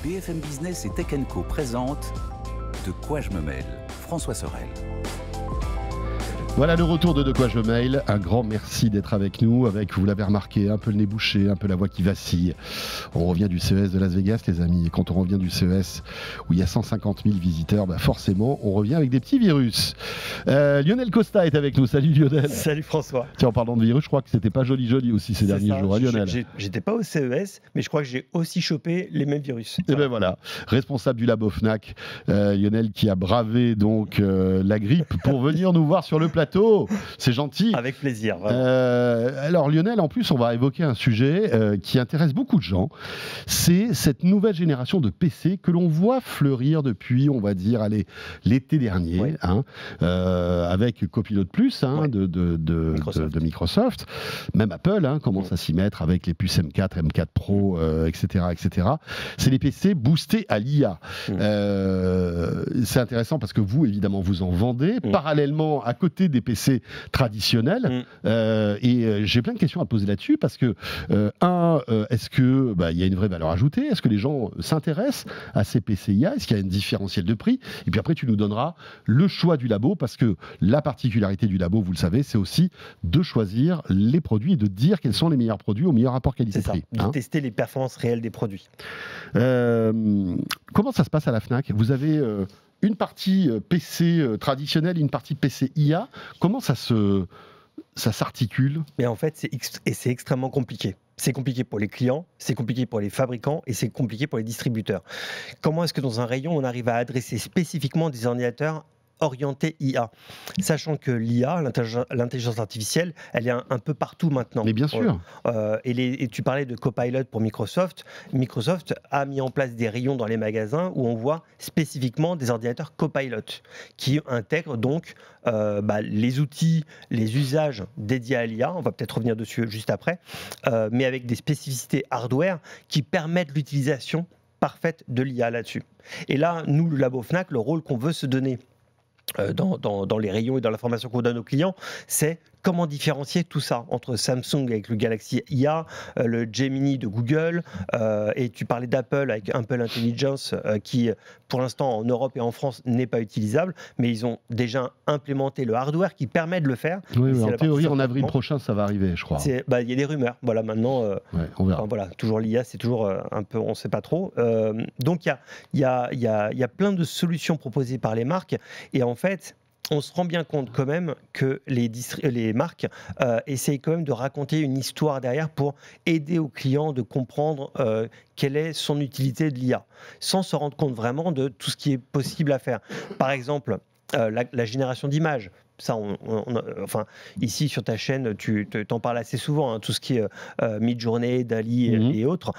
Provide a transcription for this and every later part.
BFM Business et Tech Co présente De quoi je me mêle, François Sorel. Voilà le retour de quoi je me mêle. Un grand merci d'être avec nous, avec, vous l'avez remarqué, un peu le nez bouché, un peu la voix qui vacille. On revient du CES de Las Vegas, les amis. Et quand on revient du CES où il y a 150 000 visiteurs, forcément, on revient avec des petits virus. Lionel Costa est avec nous. Salut Lionel. Salut François. Tiens, en parlant de virus, je crois que c'était pas joli aussi ces derniers jours, hein, Lionel. J'étais pas au CES, mais je crois que j'ai aussi chopé les mêmes virus. Et ben voilà, responsable du labo Fnac, Lionel qui a bravé donc la grippe pour venir nous voir sur le plateau. C'est gentil. Avec plaisir. Alors Lionel, en plus, on va évoquer un sujet qui intéresse beaucoup de gens. C'est cette nouvelle génération de PC que l'on voit fleurir depuis, on va dire, l'été dernier, oui. avec Copilot Plus oui. de Microsoft. Même Apple commence à s'y mettre avec les puces M4, M4 Pro, etc., etc. C'est les PC boostés à l'IA. C'est intéressant parce que vous, évidemment, vous en vendez. Parallèlement, à côté des PC traditionnels. Et j'ai plein de questions à te poser là-dessus parce que, est-ce que il y a une vraie valeur ajoutée? Est-ce que les gens s'intéressent à ces PC IA? Est-ce qu'il y a un différentiel de prix? Et puis après, tu nous donneras le choix du labo parce que la particularité du labo, vous le savez, c'est aussi de choisir les produits et de dire quels sont les meilleurs produits au meilleur rapport qualité-prix. C'est ça, de tester les performances réelles des produits. Comment ça se passe à la Fnac? Vous avez une partie PC traditionnelle, une partie PC IA. Comment ça s'articule? Mais en fait, c'est extrêmement compliqué. C'est compliqué pour les clients, c'est compliqué pour les fabricants et c'est compliqué pour les distributeurs. Comment est-ce que dans un rayon, on arrive à adresser spécifiquement des ordinateurs orienté IA, sachant que l'IA, l'intelligence artificielle, elle est un peu partout maintenant. Mais bien sûr. Et tu parlais de Copilot pour Microsoft. Microsoft a mis en place des rayons dans les magasins où on voit spécifiquement des ordinateurs Copilot qui intègrent donc les outils, les usages dédiés à l'IA. On va peut-être revenir dessus juste après, mais avec des spécificités hardware qui permettent l'utilisation parfaite de l'IA là-dessus. Et là, nous, le Labo Fnac, le rôle qu'on veut se donner dans les rayons et dans l'information qu'on donne aux clients, c'est comment différencier tout ça entre Samsung avec le Galaxy IA, le Gemini de Google, et tu parlais d'Apple avec Apple Intelligence qui, pour l'instant, en Europe et en France, n'est pas utilisable, mais ils ont déjà implémenté le hardware qui permet de le faire. Oui, en théorie, en avril prochain, ça va arriver, je crois. Il y a des rumeurs. Voilà, maintenant, on verra. Toujours l'IA, c'est toujours un peu, on ne sait pas trop. Donc, il y a plein de solutions proposées par les marques, et en fait, on se rend bien compte quand même que les marques essayent quand même de raconter une histoire derrière pour aider aux clients de comprendre quelle est son utilité de l'IA, sans se rendre compte vraiment de tout ce qui est possible à faire. Par exemple, la génération d'images. Ça, enfin, ici sur ta chaîne, tu t'en parles assez souvent, tout ce qui est Midjourney, Dali et autres.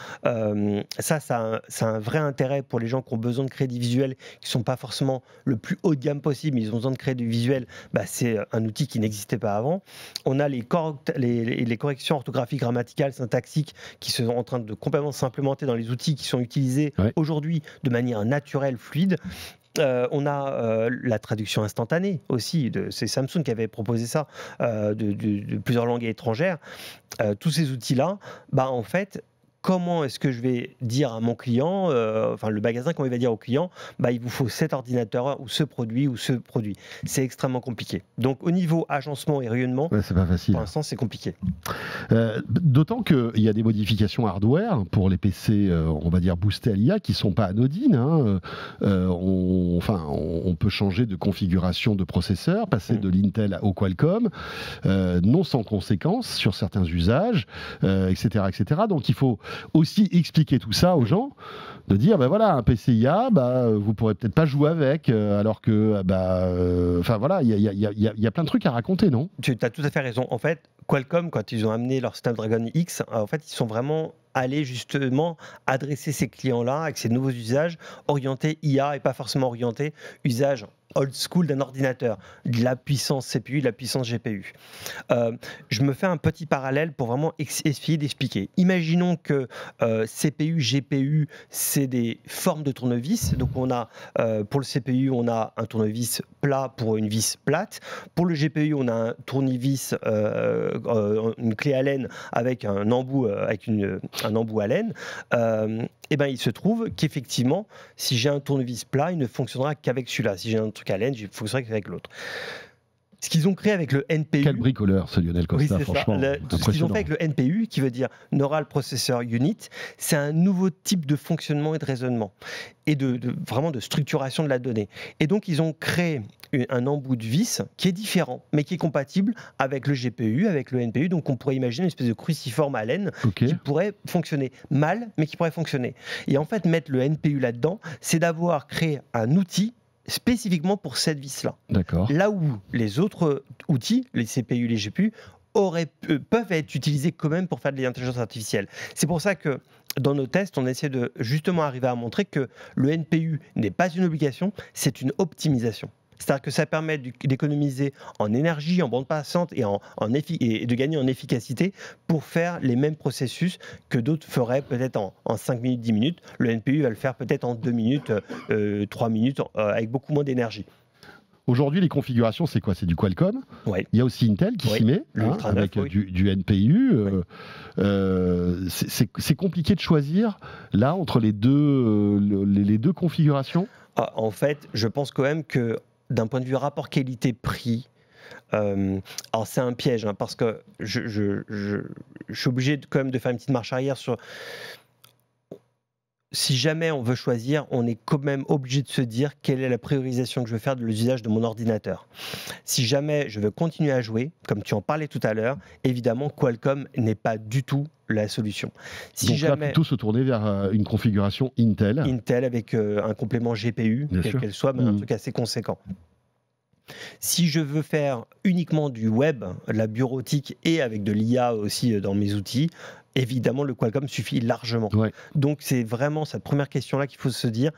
Ça a un vrai intérêt pour les gens qui ont besoin de crédits visuels, qui ne sont pas forcément le plus haut de gamme possible, mais ils ont besoin de crédits visuels. C'est un outil qui n'existait pas avant. On a les corrections orthographiques, grammaticales, syntaxiques qui sont en train de complètement s'implémenter dans les outils qui sont utilisés aujourd'hui de manière naturelle, fluide. On a la traduction instantanée aussi, c'est Samsung qui avait proposé ça, de plusieurs langues étrangères. Tous ces outils-là, en fait, comment est-ce que je vais dire à mon client, le magasin, comment il va dire au client, il vous faut cet ordinateur ou ce produit ou ce produit. C'est extrêmement compliqué. Donc au niveau agencement et rayonnement, c'est pas facile. Pour l'instant c'est compliqué. D'autant qu'il y a des modifications hardware pour les PC, on va dire boostés à l'IA, qui ne sont pas anodines. On peut changer de configuration de processeur, passer de l'Intel au Qualcomm, non sans conséquences sur certains usages, etc., etc. Donc il faut aussi expliquer tout ça aux gens, de dire un PC IA, vous pourrez peut-être pas jouer avec, alors que il y a plein de trucs à raconter, non? Tu as tout à fait raison. En fait, Qualcomm, quand ils ont amené leur Snapdragon X, en fait, ils sont vraiment allés justement adresser ces clients-là avec ces nouveaux usages orientés IA et pas forcément orientés usage old school d'un ordinateur, de la puissance CPU, de la puissance GPU. Je me fais un petit parallèle pour vraiment essayer d'expliquer. Imaginons que CPU, GPU, c'est des formes de tournevis. Donc on a, pour le CPU, on a un tournevis plat pour une vis plate. Pour le GPU, on a un tournevis une clé Allen avec un embout, un embout Allen, et ben il se trouve qu'effectivement, si j'ai un tournevis plat, il ne fonctionnera qu'avec celui-là. Si j'ai un truc Allen, il fonctionnera qu'avec l'autre. Ce qu'ils ont créé avec le NPU. Quel bricoleur, ce Lionel Costa, franchement. Ce qu'ils ont fait avec le NPU, qui veut dire Neural Processor Unit, c'est un nouveau type de fonctionnement et de raisonnement, et vraiment de structuration de la donnée. Et donc, ils ont créé un embout de vis qui est différent, mais qui est compatible avec le GPU, avec le NPU. Donc, on pourrait imaginer une espèce de cruciforme Allen qui pourrait fonctionner mal, mais qui pourrait fonctionner. Et en fait, mettre le NPU là-dedans, c'est d'avoir créé un outil spécifiquement pour cette vis-là. Là où les autres outils, les CPU, les GPU, peuvent être utilisés quand même pour faire de l'intelligence artificielle. C'est pour ça que dans nos tests, on essaie de justement arriver à montrer que le NPU n'est pas une obligation, c'est une optimisation. C'est-à-dire que ça permet d'économiser en énergie, en bande passante et de gagner en efficacité pour faire les mêmes processus que d'autres feraient peut-être en 5 minutes, 10 minutes. Le NPU va le faire peut-être en 2 minutes, 3 minutes, avec beaucoup moins d'énergie. Aujourd'hui, les configurations, c'est quoi? C'est du Qualcomm. Ouais. Il y a aussi Intel qui s'y met, avec du NPU. C'est compliqué de choisir, là, entre les deux configurations. En fait, je pense quand même que d'un point de vue rapport qualité-prix, alors c'est un piège, parce que je suis obligé quand même de faire une petite marche arrière sur... Si jamais on veut choisir, on est quand même obligé de se dire quelle est la priorisation que je veux faire de l'usage de mon ordinateur. Si jamais je veux continuer à jouer, comme tu en parlais tout à l'heure, évidemment Qualcomm n'est pas du tout la solution. Donc là, plutôt se tourner vers une configuration Intel. Intel avec un complément GPU, quel qu'elle soit, mais un truc assez conséquent. Si je veux faire uniquement du web, de la bureautique et avec de l'IA aussi dans mes outils, évidemment le Qualcomm suffit largement. Donc c'est vraiment cette première question-là qu'il faut se dire.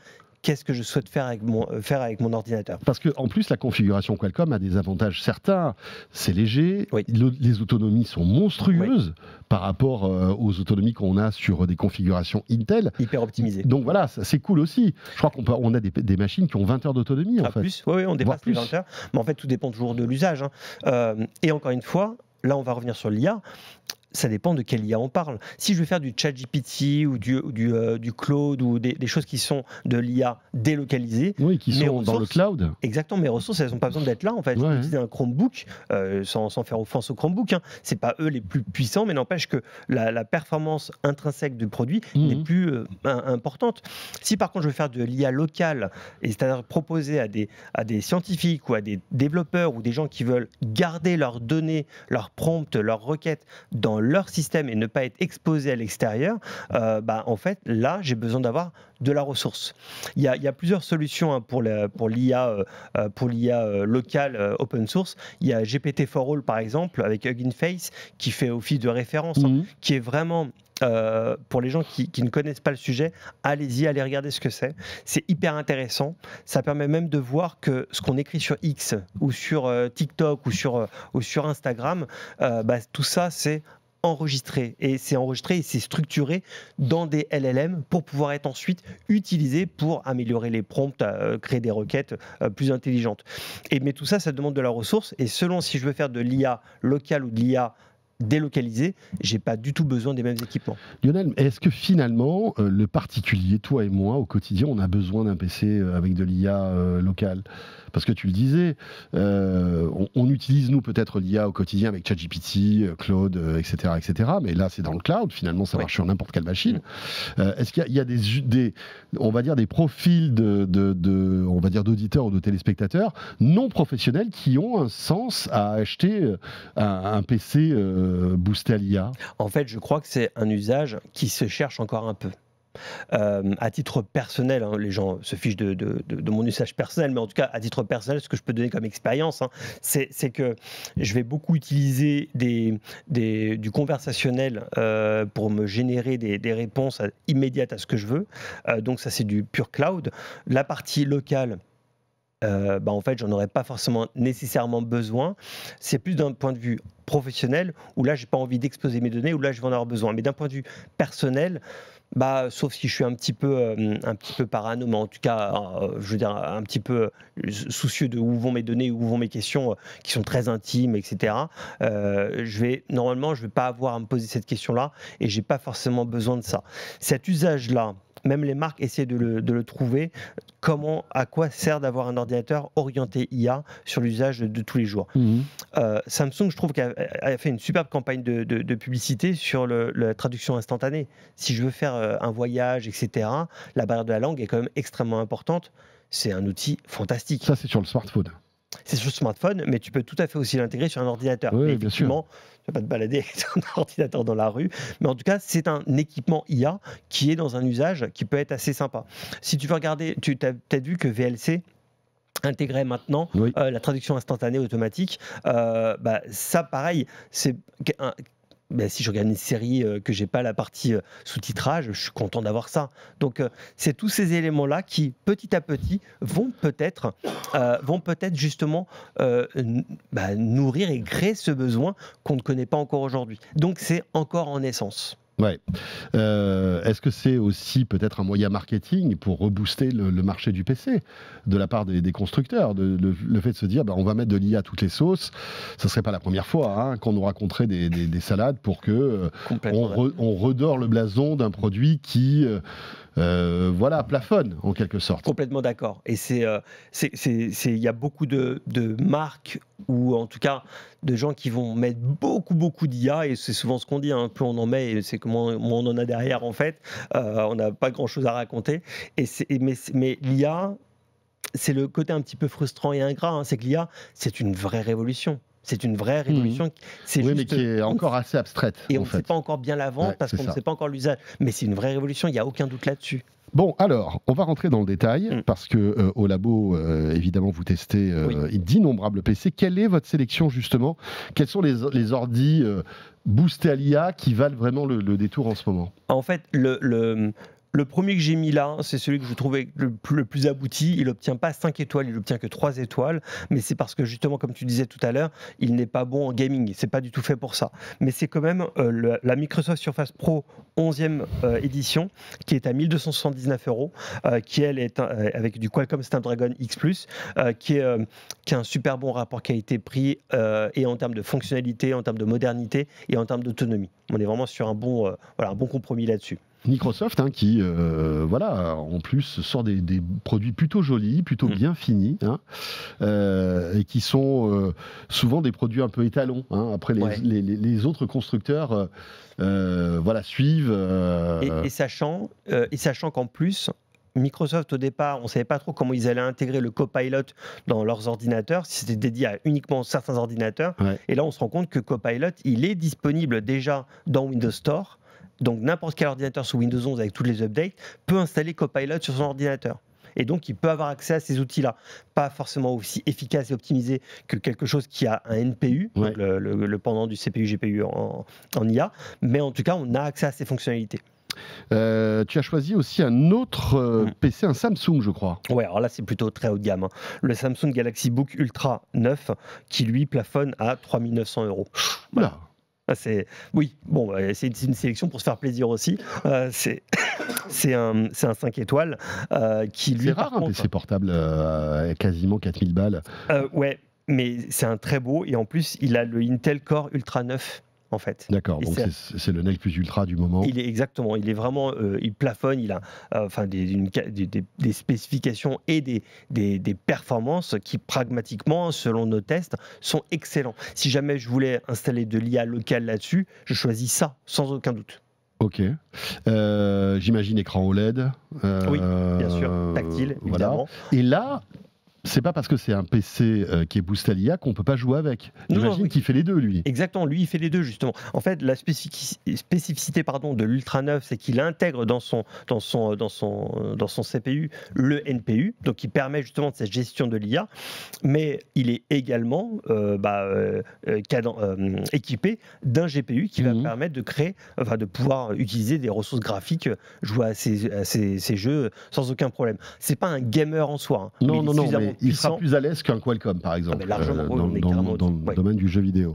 Qu'est-ce que je souhaite faire avec mon ordinateur? Parce qu'en plus, la configuration Qualcomm a des avantages certains. C'est léger, les autonomies sont monstrueuses par rapport aux autonomies qu'on a sur des configurations Intel. Hyper optimisées. Donc voilà, c'est cool aussi. Je crois qu'on a des machines qui ont 20 heures d'autonomie. Plus, on dépasse les 20 heures. Mais en fait, tout dépend toujours de l'usage. Et encore une fois, là, on va revenir sur l'IA. Ça dépend de quelle IA on parle. Si je veux faire du ChatGPT ou du Claude ou des choses qui sont de l'IA délocalisée, qui sont dans le cloud. Exactement, mes ressources, elles n'ont pas besoin d'être là. En fait, utiliser un Chromebook, sans faire offense au Chromebook, c'est pas eux les plus puissants, mais n'empêche que la performance intrinsèque du produit n'est plus importante. Si par contre je veux faire de l'IA locale, et c'est-à-dire proposer à des scientifiques ou à des développeurs ou des gens qui veulent garder leurs données, leurs prompts, leurs requêtes dans leur système et ne pas être exposé à l'extérieur, en fait, là, j'ai besoin d'avoir de la ressource. Il y a plusieurs solutions pour l'IA locale open source. Il y a GPT-4All, par exemple, avec Hugging Face, qui fait office de référence, qui est vraiment... pour les gens qui ne connaissent pas le sujet, allez-y, allez regarder ce que c'est. C'est hyper intéressant. Ça permet même de voir que ce qu'on écrit sur X ou sur TikTok ou sur Instagram, tout ça, c'est enregistré. Et c'est structuré dans des LLM pour pouvoir être ensuite utilisé pour améliorer les prompts, créer des requêtes plus intelligentes. Mais tout ça, ça demande de la ressource. Et selon si je veux faire de l'IA locale ou de l'IA délocalisé, j'ai pas du tout besoin des mêmes équipements. Lionel, est-ce que finalement, le particulier, toi et moi, au quotidien, on a besoin d'un PC avec de l'IA locale? Parce que tu le disais, on utilise, nous, peut-être l'IA au quotidien avec ChatGPT, Claude, etc., etc. Mais là, c'est dans le cloud. Finalement, ça marche sur n'importe quelle machine. Est-ce qu'il y a on va dire, des profils on va dire, d'auditeurs ou de téléspectateurs non professionnels qui ont un sens à acheter un PC boosté à l'IA? En fait, je crois que c'est un usage qui se cherche encore un peu. À titre personnel, les gens se fichent de mon usage personnel, mais en tout cas, à titre personnel, ce que je peux donner comme expérience, c'est que je vais beaucoup utiliser du conversationnel pour me générer des réponses immédiates à ce que je veux. Donc ça, c'est du pur cloud. La partie locale, en fait, j'en aurais pas forcément nécessairement besoin. C'est plus d'un point de vue professionnel où là, j'ai pas envie d'exposer mes données, où là, je vais en avoir besoin. Mais d'un point de vue personnel, Bah, sauf si je suis un petit peu parano, mais en tout cas, je veux dire, un petit peu soucieux de où vont mes données, où vont mes questions qui sont très intimes, etc. Normalement, je vais pas avoir à me poser cette question-là et j'ai pas forcément besoin de ça. Cet usage-là, même les marques essaient de le trouver. À quoi sert d'avoir un ordinateur orienté IA sur l'usage de tous les jours. Samsung, je trouve qu'elle a fait une superbe campagne de publicité sur la traduction instantanée. Si je veux faire un voyage, etc., la barrière de la langue est quand même extrêmement importante. C'est un outil fantastique. Ça, c'est sur le smartphone. C'est sur le smartphone, mais tu peux tout à fait aussi l'intégrer sur un ordinateur. Oui, mais bien sûr. Tu ne vas pas te balader avec ton ordinateur dans la rue, mais en tout cas, c'est un équipement IA qui est dans un usage qui peut être assez sympa. Si tu veux regarder, tu as peut-être vu que VLC intégrait maintenant la traduction instantanée automatique. Ça, pareil, c'est si je regarde une série que j'ai pas la partie sous-titrage, je suis content d'avoir ça. Donc c'est tous ces éléments-là qui, petit à petit, vont peut-être justement nourrir et créer ce besoin qu'on ne connaît pas encore aujourd'hui. Donc c'est encore en naissance. Ouais. Est-ce que c'est aussi peut-être un moyen marketing pour rebooster le marché du PC de la part des constructeurs, le fait de se dire on va mettre de l'IA à toutes les sauces, ce ne serait pas la première fois qu'on nous raconterait des salades pour que on redore le blason d'un produit qui plafonne en quelque sorte. Complètement d'accord. Et il y a beaucoup de marques ou en tout cas de gens qui vont mettre beaucoup d'IA, et c'est souvent ce qu'on dit, plus on en met, c'est que moins on en a derrière en fait. On n'a pas grand-chose à raconter. Mais l'IA, c'est le côté un petit peu frustrant et ingrat, c'est que l'IA, c'est une vraie révolution. C'est une vraie révolution. Mais qui est encore assez abstraite. Et on ne sait pas encore bien la vendre parce qu'on ne sait pas encore l'usage. Mais c'est une vraie révolution, il n'y a aucun doute là-dessus. Bon, alors, on va rentrer dans le détail, parce que au labo, évidemment, vous testez d'innombrables PC. Quelle est votre sélection, justement? Quels sont les ordis boostés à l'IA qui valent vraiment le détour en ce moment? En fait, le premier que j'ai mis là, c'est celui que je trouvais le plus abouti. Il n'obtient pas 5 étoiles, il n'obtient que 3 étoiles. Mais c'est parce que justement, comme tu disais tout à l'heure, il n'est pas bon en gaming. C'est pas du tout fait pour ça. Mais c'est quand même la Microsoft Surface Pro 11e édition, qui est à 1 279 €, qui elle est avec du Qualcomm Snapdragon X+, qui a un super bon rapport qualité-prix, et en termes de fonctionnalité, en termes de modernité et en termes d'autonomie. On est vraiment sur un bon compromis là-dessus. Microsoft, qui en plus sort des produits plutôt jolis, plutôt bien finis, et qui sont souvent des produits un peu étalons. Après, les autres constructeurs suivent. Et sachant qu'en plus, Microsoft, au départ, on ne savait pas trop comment ils allaient intégrer le Copilot dans leurs ordinateurs, si c'était dédié à uniquement certains ordinateurs. Et là, on se rend compte que Copilot, il est disponible déjà dans Windows Store. Donc n'importe quel ordinateur sous Windows 11 avec tous les updates peut installer Copilot sur son ordinateur. Et donc il peut avoir accès à ces outils-là. Pas forcément aussi efficace et optimisé que quelque chose qui a un NPU, donc le pendant du CPU-GPU en IA, mais en tout cas on a accès à ces fonctionnalités. Tu as choisi aussi un autre PC, un Samsung, je crois. Ouais, alors là c'est plutôt très haut de gamme. Le Samsung Galaxy Book Ultra 9 qui lui plafonne à 3 900 €. Voilà. C'est une sélection pour se faire plaisir aussi. C'est un 5 étoiles qui lui. C'est rare un PC portable à quasiment 4000 balles. Ouais, mais c'est un très beau, et en plus il a le Intel Core Ultra 9. En fait. D'accord, donc c'est le Nec plus ultra du moment. Il est vraiment, il plafonne, il a des spécifications et des performances qui pragmatiquement, selon nos tests, sont excellents. Si jamais je voulais installer de l'IA locale là-dessus, je choisis ça, sans aucun doute. Ok. J'imagine écran OLED. Oui, bien sûr, tactile, évidemment. Et là, c'est pas parce que c'est un PC qui est boosté à l'IA qu'on peut pas jouer avec. J'imagine qu'il fait les deux, lui. Exactement, lui, il fait les deux, justement. En fait, la spécificité de l'Ultra 9, c'est qu'il intègre dans son CPU le NPU, donc qui permet justement de cette gestion de l'IA, mais il est également équipé d'un GPU qui va permettre de pouvoir utiliser des ressources graphiques, jouer à ces jeux sans aucun problème. C'est pas un gamer en soi. Non, il sera plus à l'aise qu'un Qualcomm, par exemple, largement, dans le domaine du jeu vidéo.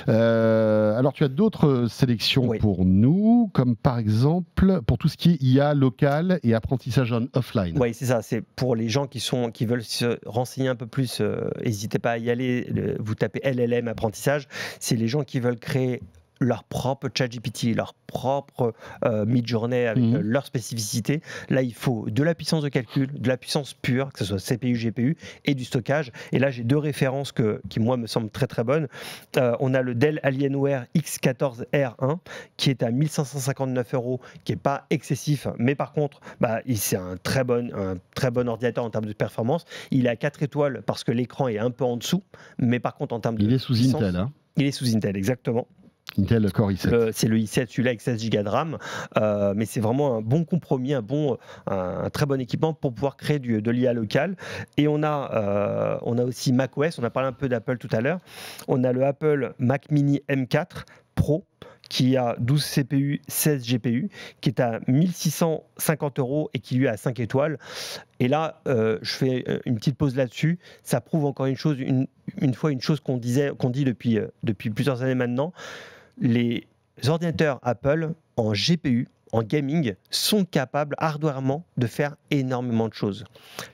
Alors, tu as d'autres sélections pour nous, comme par exemple pour tout ce qui est IA local et apprentissage offline. Oui, c'est ça. C'est pour les gens qui veulent se renseigner un peu plus. N'hésitez pas à y aller. Vous tapez LLM apprentissage. C'est les gens qui veulent créer leur propre ChatGPT, leur propre Midjourney avec leur spécificité. Là, il faut de la puissance de calcul, de la puissance pure, que ce soit CPU, GPU, et du stockage. Et là, j'ai deux références qui, moi, me semblent très, très bonnes. On a le Dell Alienware X14R1, qui est à 1 559 €, qui n'est pas excessif, mais par contre, c'est un très bon ordinateur en termes de performance. Il est à 4 étoiles parce que l'écran est un peu en dessous, mais par contre, en termes de Il est sous puissance, Intel, hein. Il est sous Intel, exactement. Intel Core i7. C'est le i7, celui-là avec 16 Go de RAM, mais c'est vraiment un bon compromis, un très bon équipement pour pouvoir créer de l'IA local. Et on a aussi macOS, on a parlé un peu d'Apple tout à l'heure. On a le Apple Mac Mini M4 Pro qui a 12 CPU, 16 GPU, qui est à 1 650 € et qui lui est à 5 étoiles. Et là, je fais une petite pause là-dessus. Ça prouve encore une chose, une chose qu'on dit depuis plusieurs années maintenant. Les ordinateurs Apple en GPU, en gaming, sont capables hardwarement de faire énormément de choses.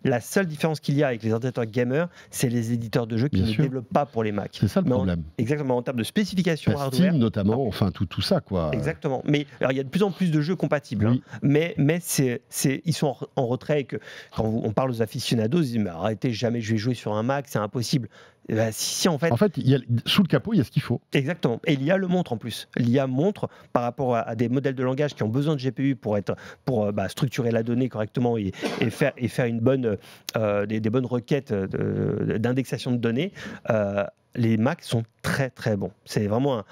La seule différence qu'il y a avec les ordinateurs gamers, c'est les éditeurs de jeux qui ne développent pas pour les Mac. C'est ça le problème. Exactement, en termes de spécification hardware. Steam notamment, enfin tout ça quoi. Exactement. Mais alors, il y a de plus en plus de jeux compatibles, mais ils sont en retrait. Et que quand on parle aux aficionados, ils disent mais arrêtez, jamais je vais jouer sur un Mac, c'est impossible. En fait, sous le capot, il y a ce qu'il faut. Exactement. Et l'IA le montre en plus. L'IA montre par rapport à des modèles de langage qui ont besoin de GPU pour structurer la donnée correctement et faire des bonnes requêtes d'indexation de données. Les Macs sont très très bons. C'est vraiment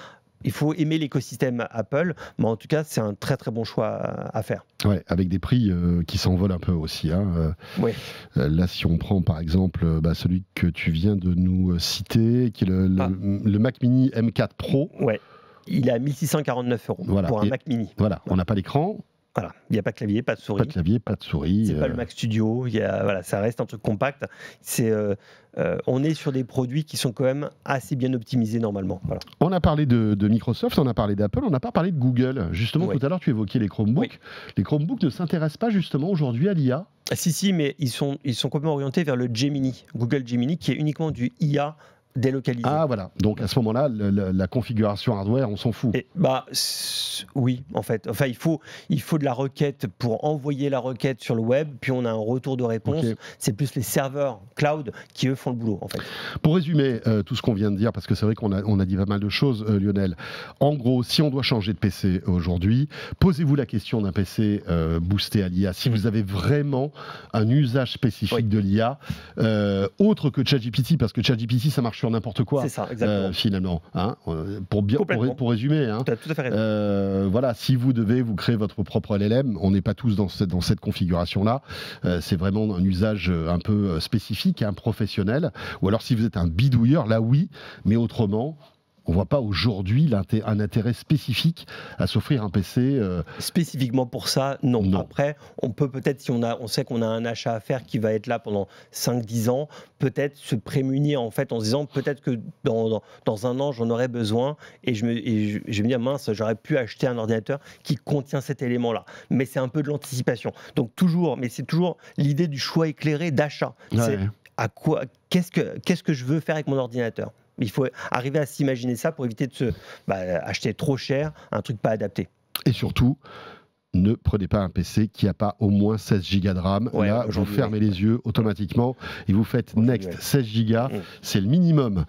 il faut aimer l'écosystème Apple, mais en tout cas, c'est un très très bon choix à faire. Ouais, avec des prix qui s'envolent un peu aussi. Là, si on prend par exemple celui que tu viens de nous citer, qui est le Mac Mini M4 Pro. Ouais, il est à 1 649 € pour un Mac Mini. Voilà, on n'a pas l'écran. Voilà, il n'y a pas de clavier, pas de souris. Pas de clavier, pas de souris. C'est pas le Mac Studio. Ça reste un truc compact. On est sur des produits qui sont quand même assez bien optimisés normalement. Voilà. On a parlé de Microsoft, on a parlé d'Apple, on n'a pas parlé de Google. Justement, tout à l'heure, tu évoquais les Chromebooks. Oui. Les Chromebooks ne s'intéressent pas justement aujourd'hui à l'IA ? Si, mais ils sont complètement orientés vers le Gemini, Google Gemini, qui est uniquement du IA délocalisé. Ah voilà, donc à ce moment-là, la configuration hardware, on s'en fout. Oui, en fait. Enfin, il faut de la requête pour envoyer la requête sur le web, puis on a un retour de réponse. Okay. C'est plus les serveurs cloud qui, eux, font le boulot, en fait. Pour résumer tout ce qu'on vient de dire, parce que c'est vrai qu'on a dit pas mal de choses, Lionel. En gros, si on doit changer de PC aujourd'hui, posez-vous la question d'un PC boosté à l'IA. Si vous avez vraiment un usage spécifique de l'IA, autre que ChatGPT, parce que ChatGPT, ça marche sur n'importe quoi. C'est ça, exactement. Finalement. Pour résumer. Tu as tout à fait raison. Voilà, si vous devez vous créer votre propre LLM, on n'est pas tous dans cette configuration-là. C'est vraiment un usage un peu spécifique, professionnel. Ou alors si vous êtes un bidouilleur, là oui, mais autrement, on ne voit pas aujourd'hui un intérêt spécifique à s'offrir un PC. Spécifiquement pour ça, non. Après, on peut peut-être, si on sait qu'on a un achat à faire qui va être là pendant 5-10 ans, peut-être se prémunir en fait en se disant peut-être que dans un an j'en aurai besoin et je vais me dire mince, j'aurais pu acheter un ordinateur qui contient cet élément-là. Mais c'est un peu de l'anticipation. Donc c'est toujours l'idée du choix éclairé d'achat. C'est qu'est-ce que je veux faire avec mon ordinateur. Il faut arriver à s'imaginer ça pour éviter de acheter trop cher un truc pas adapté. Et surtout, ne prenez pas un PC qui n'a pas au moins 16 Go de RAM. Là, vous fermez les yeux automatiquement et vous faites next 16 Go. C'est le minimum.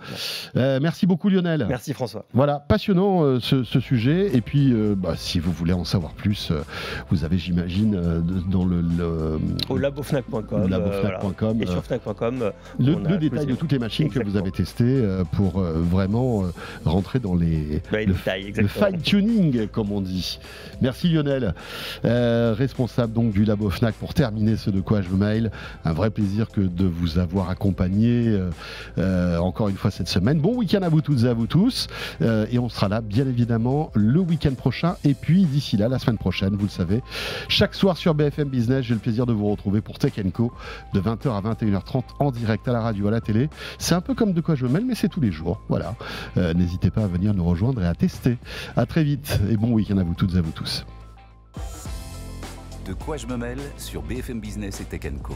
Merci beaucoup Lionel. Merci François. Voilà, passionnant ce sujet. Et puis, si vous voulez en savoir plus, vous avez, j'imagine, au labofnac.com. Et sur fnac.com, le détail de toutes les machines que vous avez testées pour vraiment rentrer dans le fine-tuning, comme on dit. Merci Lionel. responsable donc du Labo Fnac pour terminer ce De quoi je me mail. Un vrai plaisir que de vous avoir accompagné encore une fois cette semaine. Bon week-end à vous toutes et à vous tous. Et on sera là, bien évidemment, le week-end prochain. Et puis, d'ici là, la semaine prochaine, vous le savez, chaque soir sur BFM Business, j'ai le plaisir de vous retrouver pour Tech & Co. de 20h à 21h30 en direct à la radio, à la télé. C'est un peu comme De quoi je me mêle, mais c'est tous les jours. Voilà. N'hésitez pas à venir nous rejoindre et à tester. À très vite et bon week-end à vous toutes et à vous tous. De quoi je me mêle sur BFM Business et Tech & Co.